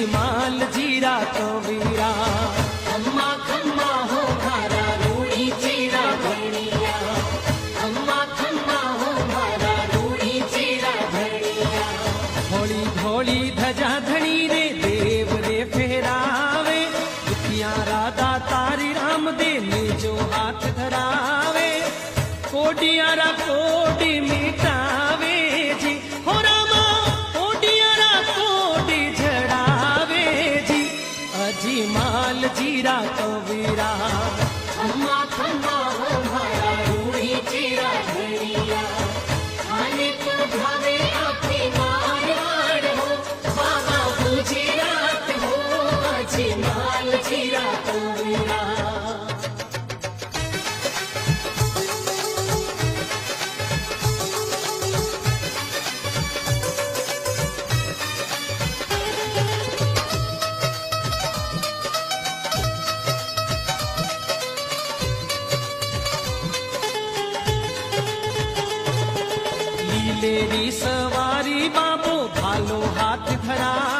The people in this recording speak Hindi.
अजीमाल जीरा कवीरा। खम्मा खम्मा हो मारा रूड़ी चीरा भणिया, खम्मा खम्मा हो मारा रूड़ी चीरा भणिया। धोली धोली धजा धनी रे देव रे फेरावे, दुखिया राधा तारी राम दे ने जो हाथ धरावे। कोडियारा कोडी मिटावे जी, हो रामा कोडियारा कोडी झड़ावे जी। अजीमाल जीरा कवीरा। खम्मा खम्मा हो मारा रूड़ी चीरा भणिया, खाने को भावे आपकी मारवाड़ हो, बाबा गुजरात हो, अजीमाल जीरा कवीरा। लीलेरी सवारी बाबो भालो हाथ धरा।